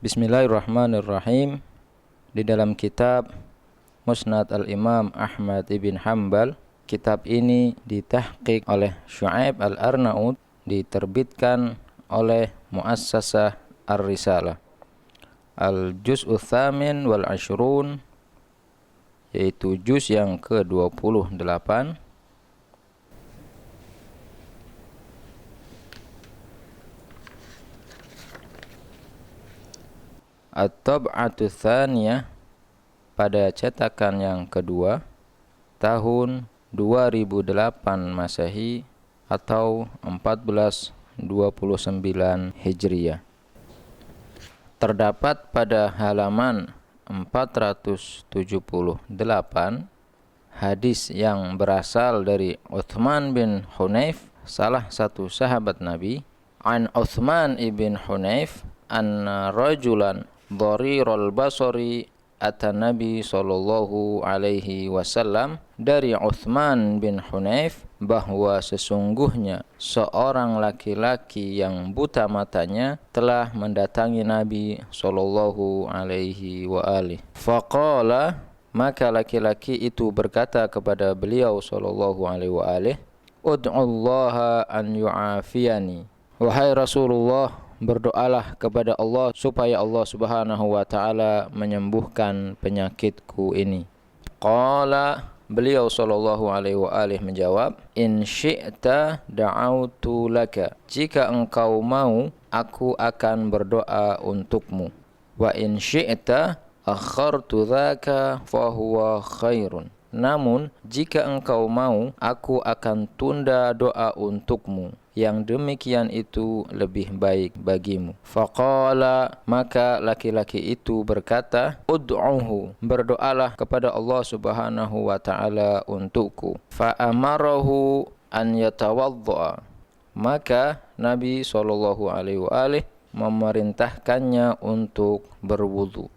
Bismillahirrahmanirrahim. Di dalam kitab Musnad al-Imam Ahmad ibn Hanbal, kitab ini ditahqiq oleh Syu'aib al-Arnaud, diterbitkan oleh Muassasah Ar-Risalah, Al-Juz'u Tsamin wal Ashrun, yaitu juz yang ke-28. At-Tab'atu Tsaniyah, pada cetakan yang kedua, tahun 2008 Masehi atau 1429 Hijriah. Terdapat pada halaman 478 hadis yang berasal dari Uthman bin Hunayf, salah satu sahabat Nabi. An Uthman ibn Hunayf anna rajulan dhariral basari ata Nabi sallallahu alaihi wasallam, dari Uthman bin Hunayf bahwa sesungguhnya seorang laki-laki yang buta matanya telah mendatangi Nabi sallallahu alaihi wa alihi. Faqala, maka laki-laki itu berkata kepada beliau sallallahu alaihi wa alihi, ud'ullaha an yu'afiyani, wahai Rasulullah, berdoalah kepada Allah supaya Allah Subhanahu wa taala menyembuhkan penyakitku ini. Qala, beliau sallallahu alaihi wa alihi menjawab, in syi'ta da'autu laka, jika engkau mau aku akan berdoa untukmu. Wa in syi'ta akhartu dzaka fa huwa khairun, namun jika engkau mau aku akan tunda doa untukmu, yang demikian itu lebih baik bagimu. Faqala, maka laki-laki itu berkata, ud'uhu, berdoalah kepada Allah Subhanahu wa taala untukku. Fa amarahu an yatawadda, maka Nabi sallallahu alaihi wasallam memerintahkannya untuk berwudu.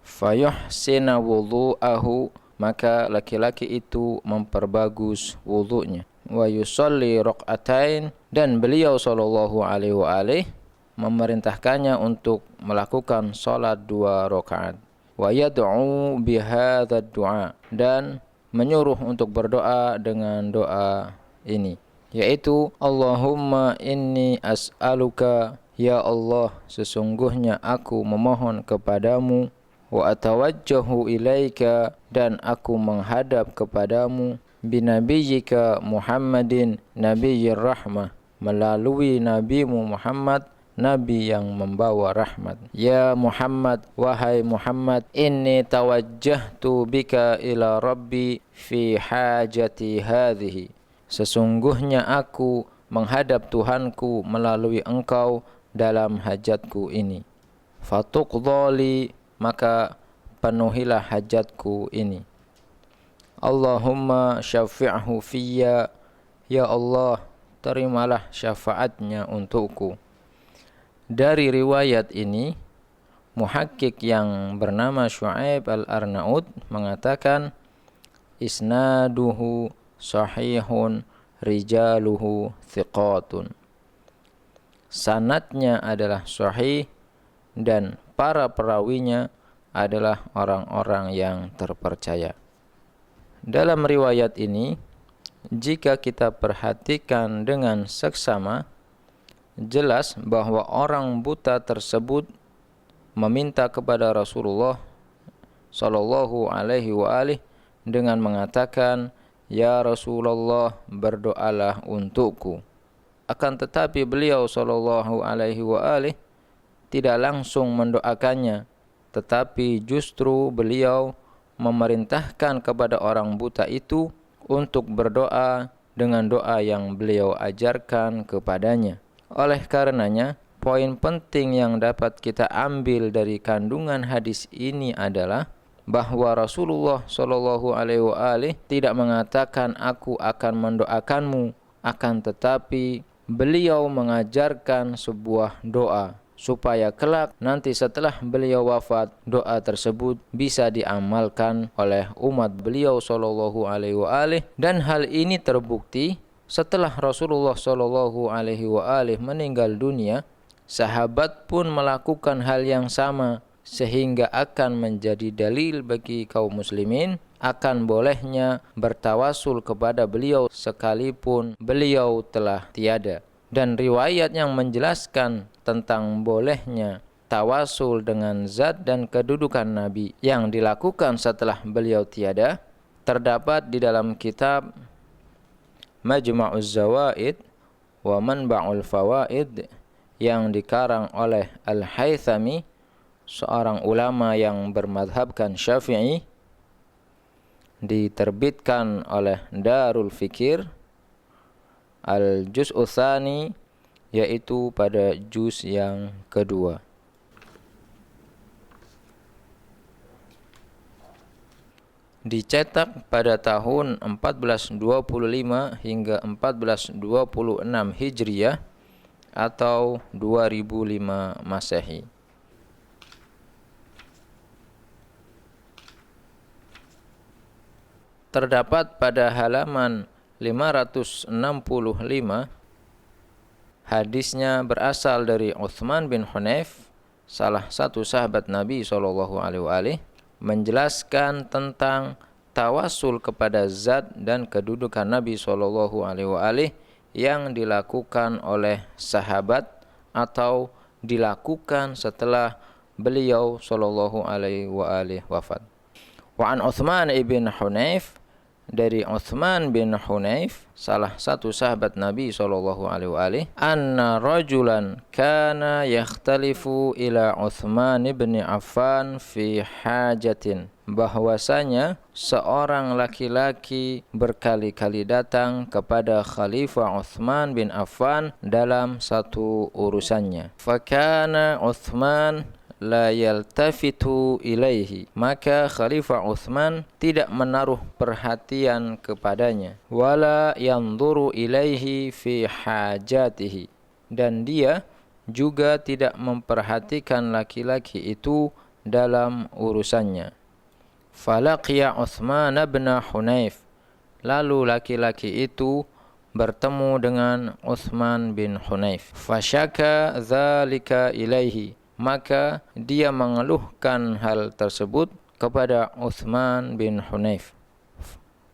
Fayuhsina wudu'ahu, maka laki-laki itu memperbagus wudunya. Wa yusalli raq'atain, dan beliau sallallahu alaihi wasallam memerintahkannya untuk melakukan salat 2 rakaat. Wa yad'u bihadza du'a, dan menyuruh untuk berdoa dengan doa ini, yaitu Allahumma inni as'aluka, ya Allah, sesungguhnya aku memohon kepadamu, wa atawajjahu ilaika, dan aku menghadap kepadamu, binabiyyika Muhammadin nabiyyir rahmah, melalui nabimu Muhammad, nabi yang membawa rahmat. Ya Muhammad, wahai Muhammad, inni tawajjahtu bika ila rabbi fi hajati hadhihi, sesungguhnya aku menghadap Tuhanku melalui engkau dalam hajatku ini. Fatuqdhali, maka penuhilah hajatku ini. Allahumma syafi'hu fiyya, ya Allah, terimalah syafaatnya untukku. Dari riwayat ini, muhakkik yang bernama Syu'aib al-Arnaud mengatakan, isnaduhu sahihun rijaluhu thiqatun, sanadnya adalah sahih dan para perawinya adalah orang-orang yang terpercaya. Dalam riwayat ini, jika kita perhatikan dengan seksama, jelas bahwa orang buta tersebut meminta kepada Rasulullah sallallahu alaihi wa alihi dengan mengatakan, ya Rasulullah, berdoalah untukku. Akan tetapi beliau sallallahu alaihi wa alihi tidak langsung mendoakannya, tetapi justru beliau memerintahkan kepada orang buta itu untuk berdoa dengan doa yang beliau ajarkan kepadanya. Oleh karenanya, poin penting yang dapat kita ambil dari kandungan hadis ini adalah bahwa Rasulullah Shallallahu Alaihi Wasallam tidak mengatakan aku akan mendoakanmu, akan tetapi beliau mengajarkan sebuah doa supaya kelak nanti setelah beliau wafat, doa tersebut bisa diamalkan oleh umat beliau sallallahu alaihi wasallam. Dan hal ini terbukti setelah Rasulullah sallallahu alaihi wasallam meninggal dunia, sahabat pun melakukan hal yang sama, sehingga akan menjadi dalil bagi kaum muslimin akan bolehnya bertawasul kepada beliau sekalipun beliau telah tiada. Dan riwayat yang menjelaskan tentang bolehnya tawasul dengan zat dan kedudukan Nabi yang dilakukan setelah beliau tiada terdapat di dalam kitab Majma'uz Zawaid wa Manba'ul Fawaid yang dikarang oleh Al-Haythami, seorang ulama yang bermadhabkan Syafi'i, diterbitkan oleh Darul Fikir, Al-Juz'u Tsani, yaitu pada juz yang kedua. Dicetak pada tahun 1425 hingga 1426 Hijriah atau 2005 Masehi. Terdapat pada halaman 565, hadisnya berasal dari Utsman bin Hunayf, salah satu sahabat Nabi SAW, menjelaskan tentang tawasul kepada zat dan kedudukan Nabi SAW yang dilakukan oleh sahabat atau dilakukan setelah beliau SAW wafat. Wa an Utsman ibn Hunayf, dari Utsman bin Hunayf, salah satu sahabat Nabi SAW, anna rajulan kana yakhtalifu ila Utsman ibn Affan fi hajatin, bahwasanya seorang laki-laki berkali-kali datang kepada Khalifah Utsman bin Affan dalam satu urusannya. Fakana Utsman la yaltafitu ilaihi, maka Khalifah Utsman tidak menaruh perhatian kepadanya, wala yanzuru ilaihi fi hajatihi, dan dia juga tidak memperhatikan laki-laki itu dalam urusannya. Falaqiya Utsman bin Hunayf, lalu laki-laki itu bertemu dengan Utsman bin Hunayf. Fasyaka dzalika ilaihi, maka dia mengeluhkan hal tersebut kepada Utsman bin Hunayf.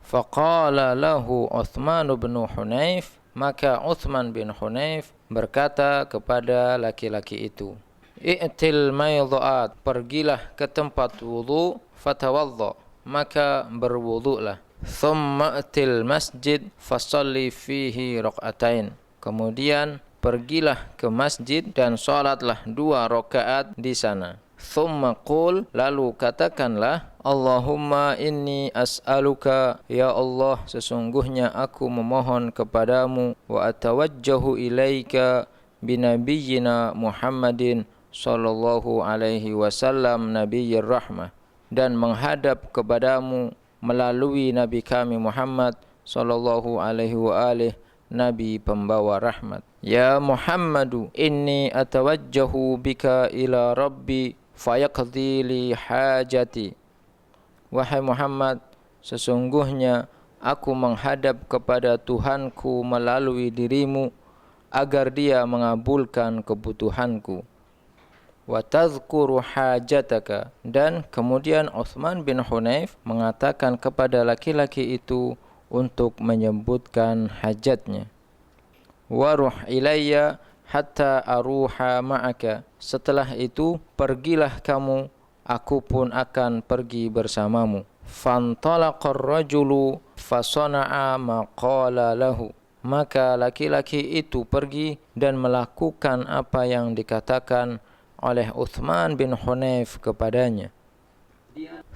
Faqala lahu Utsman bin Hunayf, maka Utsman bin Hunayf berkata kepada laki-laki itu, I'til maydha'at, pergilah ke tempat wudu, fatawadda, maka berwudu'lah. Thumma atil masjid fasalli fihi raq'atain, kemudian pergilah ke masjid dan salatlah 2 rakaat di sana. Thumma qul, lalu katakanlah, Allahumma inni as'aluka, ya Allah, sesungguhnya aku memohon kepadamu, wa atawajjahu ilaika binabiyyina Muhammadin sallallahu alaihi wasallam nabiyyir rahmah, dan menghadap kepadamu melalui nabi kami Muhammad sallallahu alaihi wa alihi, nabi pembawa rahmat. Ya Muhammadu, inni atawajjahu bika ila rabbi fayaqdi li hajati. Wahai Muhammad, sesungguhnya aku menghadap kepada Tuhanku melalui dirimu agar dia mengabulkan kebutuhanku. Wa tadhkuru hajataka, dan kemudian Utsman bin Hunayf mengatakan kepada laki-laki itu untuk menyebutkan hajatnya. Waruh ilayya hatta aruha ma'aka, setelah itu pergilah kamu, aku pun akan pergi bersamamu. Fantalaqar rajulu fasana'a ma qala lahu, maka laki-laki itu pergi dan melakukan apa yang dikatakan oleh Utsman bin Hunayf kepadanya.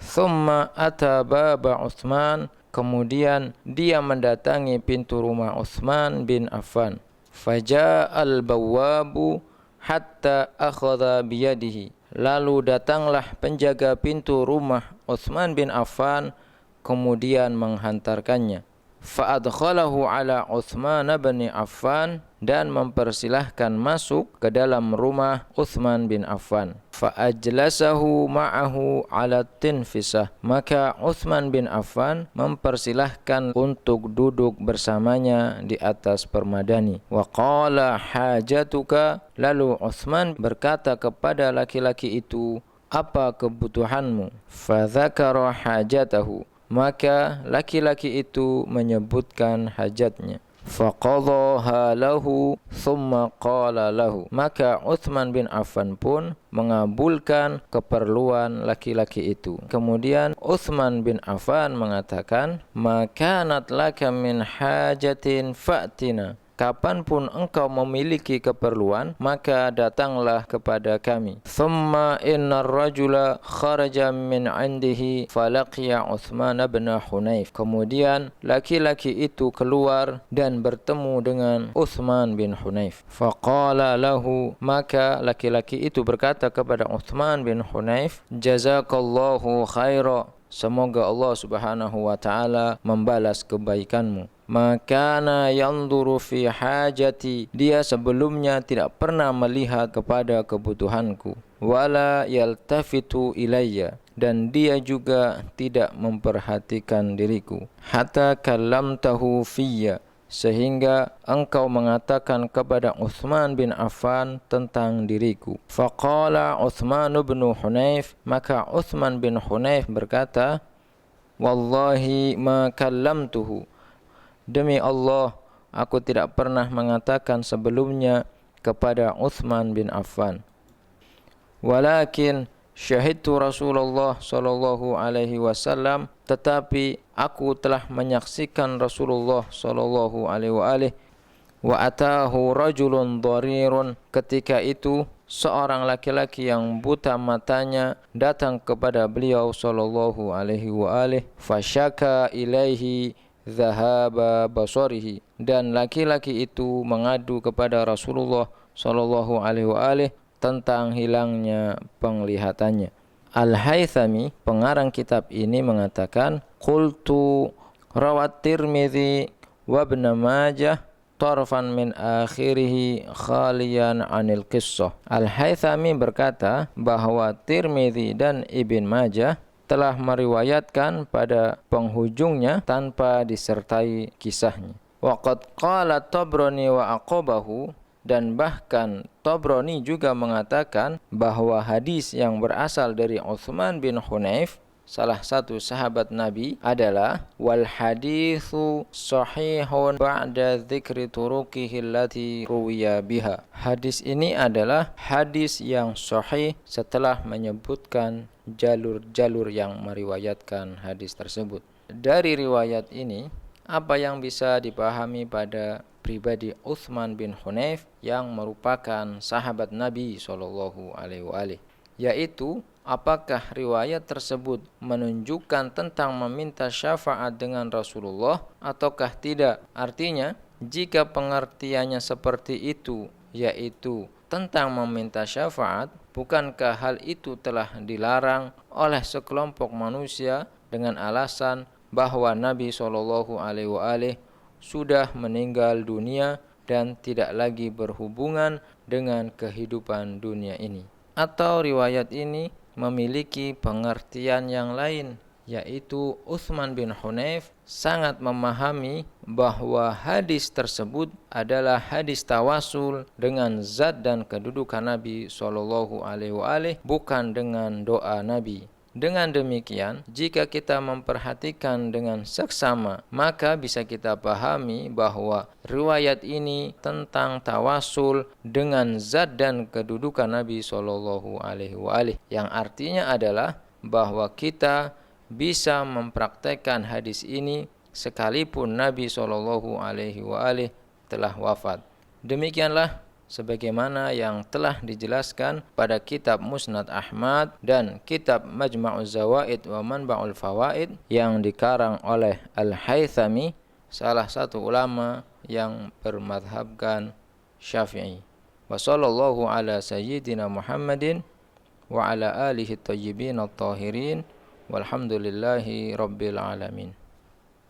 Thumma ata baba Utsman, kemudian dia mendatangi pintu rumah Utsman bin Affan. Faja'al bawwabu hatta akhadha biyadihi, lalu datanglah penjaga pintu rumah Utsman bin Affan, kemudian menghantarkannya. Fa'adkhalahu ala Utsman bin Affan, dan mempersilahkan masuk ke dalam rumah Uthman bin Affan. Fa'ajlasahu ma'ahu ala tinfisah. Maka Uthman bin Affan mempersilahkan untuk duduk bersamanya di atas permadani. Wa qala hajatuka. Lalu Uthman berkata kepada laki-laki itu, apa kebutuhanmu? Fadzakara hajatahu. Maka laki-laki itu menyebutkan hajatnya. Faqadhaha lahu thumma qala lahu. Maka Uthman bin Affan pun mengabulkan keperluan laki-laki itu. Kemudian Uthman bin Affan mengatakan, "Makanat laka min hajatin fa'tina." Kapanpun engkau memiliki keperluan, maka datanglah kepada kami. Thumma innar rajula kharaja min indihi falaqiya Uthman bin Hunayf. Kemudian laki-laki itu keluar dan bertemu dengan Uthman bin Hunayf. Faqala lahu. Maka laki-laki itu berkata kepada Uthman bin Hunayf, "Jazakallahu khaira." Semoga Allah Subhanahu wa taala membalas kebaikanmu. Makana yanzuru fi hajati. Dia sebelumnya tidak pernah melihat kepada kebutuhanku. Wala yaltafitu ilayya. Dan dia juga tidak memperhatikan diriku. Hatta kallamtahu fiyya. Sehingga engkau mengatakan kepada Uthman bin Affan tentang diriku. Faqala Uthman bin Hunayf. Maka Uthman bin Hunayf berkata, "Wallahi ma kallamtuhu." Demi Allah, aku tidak pernah mengatakan sebelumnya kepada Uthman bin Affan. Walakin syahidtu Rasulullah sallallahu alaihi wasallam, tetapi aku telah menyaksikan Rasulullah sallallahu alaihi wa atahu rajulun dharirun. Ketika itu seorang laki-laki yang buta matanya datang kepada beliau sallallahu alaihi fasyaka ilaihi dhahaba basarihi. Dan laki-laki itu mengadu kepada Rasulullah sallallahu alaihi tentang hilangnya penglihatannya. Al-Haythami, pengarang kitab ini, mengatakan, qultu rawat Tirmidzi wa Ibn Majah tarfan min akhirih khaliyan anil qissah. Al-Haythami berkata bahwa Tirmidzi dan Ibn Majah telah meriwayatkan pada penghujungnya tanpa disertai kisahnya. Waqad qala Tabrani wa aqabahu. Dan bahkan Tabrani juga mengatakan bahwa hadis yang berasal dari Uthman bin Hunayf, salah satu sahabat Nabi, adalah wal haditsu sahihun ba'da dzikri turuqihi allati ruwiya biha. Hadis ini adalah hadis yang sahih setelah menyebutkan jalur-jalur yang meriwayatkan hadis tersebut. Dari riwayat ini, apa yang bisa dipahami pada pribadi Uthman bin Hunayf yang merupakan sahabat Nabi sallallahu alaihi wasallam, yaitu apakah riwayat tersebut menunjukkan tentang meminta syafaat dengan Rasulullah ataukah tidak? Artinya, jika pengertiannya seperti itu, yaitu tentang meminta syafaat, bukankah hal itu telah dilarang oleh sekelompok manusia dengan alasan bahwa Nabi sallallahu alaihi wasallam sudah meninggal dunia dan tidak lagi berhubungan dengan kehidupan dunia ini? Atau riwayat ini memiliki pengertian yang lain, yaitu Uthman bin Hunayf sangat memahami bahwa hadis tersebut adalah hadis tawasul dengan zat dan kedudukan Nabi sallallahu alaihi wasallam, bukan dengan doa Nabi. Dengan demikian, jika kita memperhatikan dengan seksama, maka bisa kita pahami bahwa riwayat ini tentang tawasul dengan zat dan kedudukan Nabi sallallahu alaihi wasallam, yang artinya adalah bahwa kita bisa mempraktekkan hadis ini sekalipun Nabi sallallahu alaihi wasallam telah wafat. Demikianlah sebagaimana yang telah dijelaskan pada kitab Musnad Ahmad dan kitab Majma'uz Zawaid wa Manba'ul Fawaid yang dikarang oleh Al-Haythami, salah satu ulama yang bermadhabkan Syafi'i. Wa sallallahu ala sayyidina Muhammadin wa ala alihi tayyibin at-tahirin walhamdulillahi rabbil alamin.